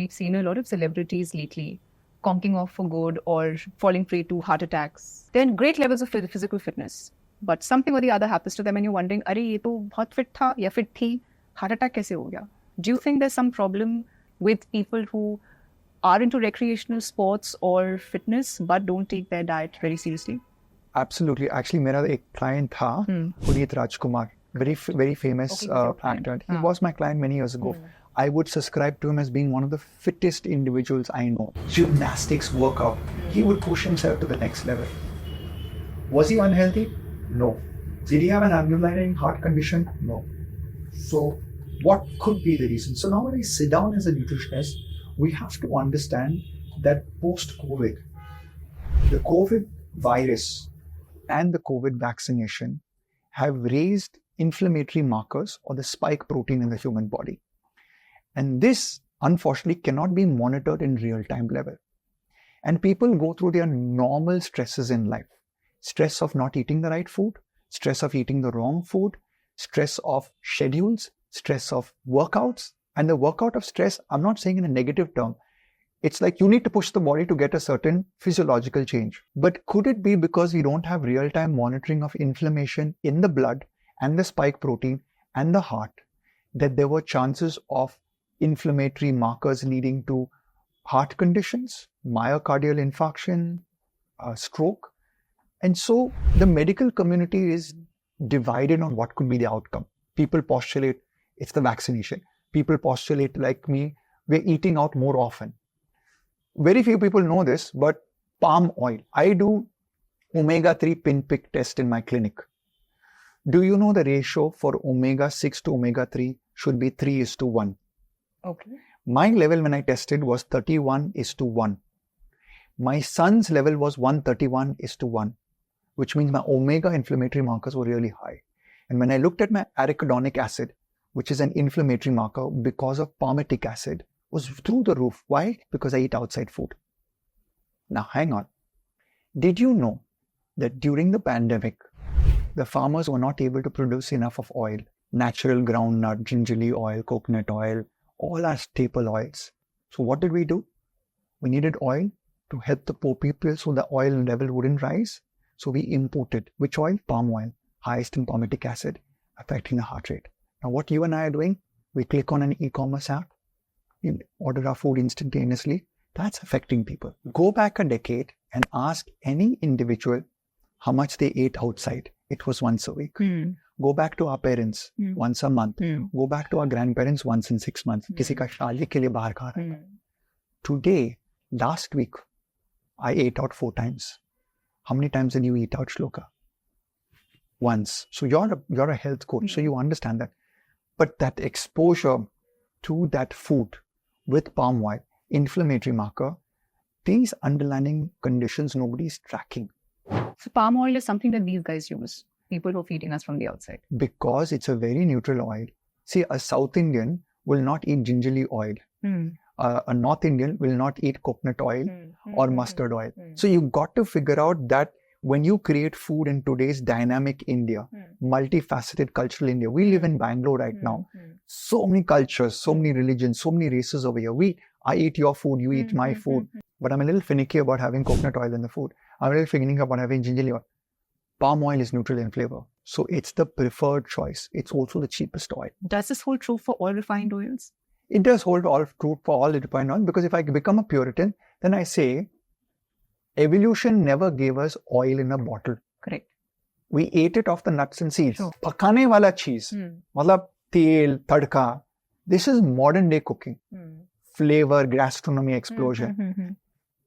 we've seen a lot of celebrities lately conking off for good or falling prey to heart attacks. They're in great levels of physical fitness, but something or the other happens to them and you're wondering, "Arey, ye to bahut fit tha ya fit thi, heart attack kaise ho gaya?" Do you think there's some problem with people who are into recreational sports or fitness but don't take their diet very seriously? Absolutely. Actually, मेरा एक client था, Puneet Rajkumar, very famous actor. He was my client many years ago. I would subscribe to him as being one of the fittest individuals I know. Gymnastics, workout. He would push himself to the next level. Was he unhealthy? No. Did he have an underlying heart condition? No. So what could be the reason? So now when I sit down as a nutritionist, we have to understand that post-COVID, the COVID virus and the COVID vaccination have raised inflammatory markers or the spike protein in the human body. And this, unfortunately, cannot be monitored in real-time level. And people go through their normal stresses in life. Stress of not eating the right food, stress of eating the wrong food, stress of schedules, stress of workouts. And the workout of stress, I'm not saying in a negative term. It's like you need to push the body to get a certain physiological change. But could it be because we don't have real-time monitoring of inflammation in the blood and the spike protein and the heart, that there were chances of inflammatory markers leading to heart conditions, myocardial infarction, stroke? And so the medical community is divided on what could be the outcome. People postulate it's the vaccination. People postulate, like me, we're eating out more often. Very few people know this, but palm oil. I do omega-3 pinprick test in my clinic. Do you know the ratio for omega-6 to omega-3 should be 3:1? Okay. My level when I tested was 31:1. My son's level was 131:1, which means my omega inflammatory markers were really high. And when I looked at my arachidonic acid, which is an inflammatory marker because of palmitic acid, was through the roof. Why? Because I eat outside food. Now, hang on. Did you know that during the pandemic, the farmers were not able to produce enough of oil? Natural groundnut, gingerly oil, coconut oil, all our staple oils. So what did we do? We needed oil to help the poor people so the oil level wouldn't rise. So we imported which oil? Palm oil, highest in palmitic acid, affecting the heart rate. Now what you and I are doing, we click on an e-commerce app, we order our food instantaneously. That's affecting people. Go back a decade and ask any individual how much they ate outside. It was once a week. Go back to our parents once a month. Go back to our grandparents once in 6 months. Kisi ka shaadi ke liye bahar kha raha hai. Today, last week, I ate out 4 times. How many times did you eat out, Shloka? Once. So you're a health coach, so you understand that. But that exposure to that food with palm oil, inflammatory marker, these underlying conditions nobody is tracking. So palm oil is something that these guys use, people who are feeding us from the outside. Because it's a very neutral oil. See, a South Indian will not eat gingerly oil. A North Indian will not eat coconut oil or mustard oil. So you've got to figure out that when you create food in today's dynamic India, multifaceted cultural India, we live in Bangalore right now. So many cultures, so many religions, so many races over here. I eat your food, you eat my food. But I'm a little finicky about having coconut oil in the food. I'm a little finicky about having gingerly oil. Palm oil is neutral in flavor. So it's the preferred choice. It's also the cheapest oil. Does this hold true for all refined oils? It does hold all true for all refined oils, because if I become a Puritan, then I say, evolution never gave us oil in a bottle. Correct. We ate it off the nuts and seeds. Pakane wala cheese, matlab tel, tadka. This is modern day cooking. Flavor, gastronomy explosion.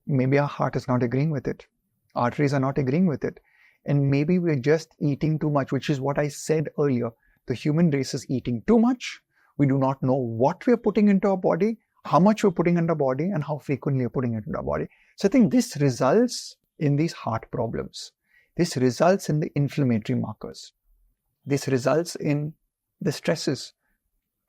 Maybe our heart is not agreeing with it. Arteries are not agreeing with it. And maybe we're just eating too much, which is what I said earlier. The human race is eating too much. We do not know what we're putting into our body, how much we're putting into our body, and how frequently we're putting it into our body. So I think this results in these heart problems. This results in the inflammatory markers. This results in the stresses.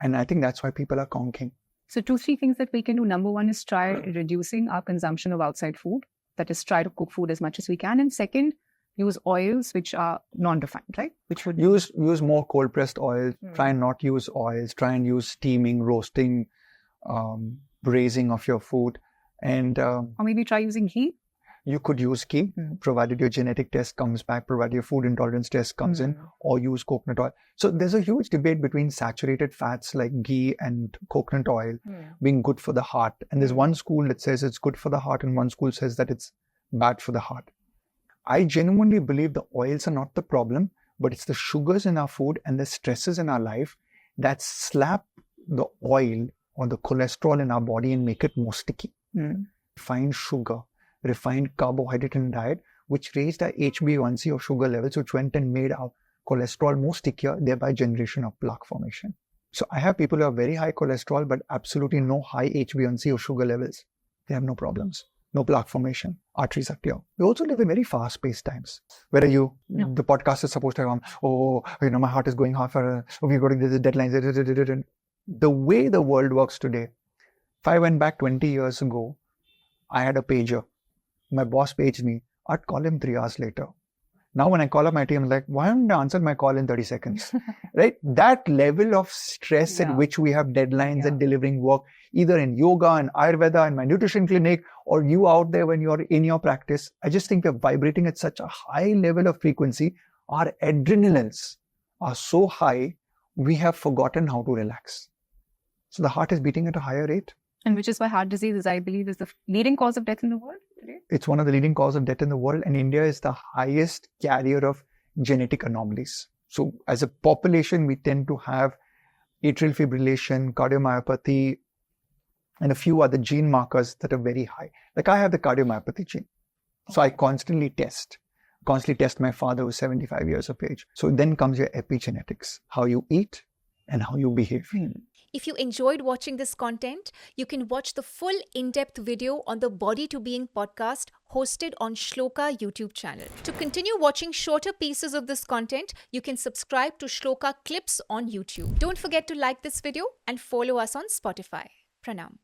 And I think that's why people are conking. So 2-3 things that we can do. Number one is try reducing our consumption of outside food. That is, try to cook food as much as we can. And second, use oils which are non-refined, right? Which would use more cold-pressed oils. Try and not use oils. Try and use steaming, roasting, braising of your food. And Or maybe try using ghee. you could use ghee, provided your genetic test comes back, provided your food intolerance test comes in, or use coconut oil. So there's a huge debate between saturated fats like ghee and coconut oil being good for the heart. And there's one school that says it's good for the heart, and one school says that it's bad for the heart. I genuinely believe the oils are not the problem, but it's the sugars in our food and the stresses in our life that slap the oil or the cholesterol in our body and make it more sticky. Refined sugar, refined carbohydrate in diet, which raised our HbA1c or sugar levels, which went and made our cholesterol more stickier, thereby generation of plaque formation. So I have people who have very high cholesterol, but absolutely no high HbA1c or sugar levels. They have no problems, no plaque formation, arteries are clear. We also live in very fast-paced times. Where are you? No. The podcast is supposed to come, my heart is going half, we're going to the deadlines. The way the world works today, if I went back 20 years ago, I had a pager. My boss paged me. I'd call him 3 hours later. Now when I call up my team, I'm like, why don't I answer my call in 30 seconds? Right? That level of stress at which we have deadlines and delivering work, either in yoga and Ayurveda and my nutrition clinic, or you out there when you're in your practice, I just think we're vibrating at such a high level of frequency. Our adrenals are so high, we have forgotten how to relax. So the heart is beating at a higher rate. And which is why heart disease, I believe, is the leading cause of death in the world today. It's one of the leading causes of death in the world, and India is the highest carrier of genetic anomalies. So as a population, we tend to have atrial fibrillation, cardiomyopathy, and a few other gene markers that are very high. Like I have the cardiomyopathy gene. So I constantly test my father who's 75 years of age. So then comes your epigenetics, how you eat and how you behave. If you enjoyed watching this content, you can watch the full in-depth video on the Body to Being podcast hosted on Shlloka YouTube channel. To continue watching shorter pieces of this content, you can subscribe to Shlloka Clips on YouTube. Don't forget to like this video and follow us on Spotify. Pranam.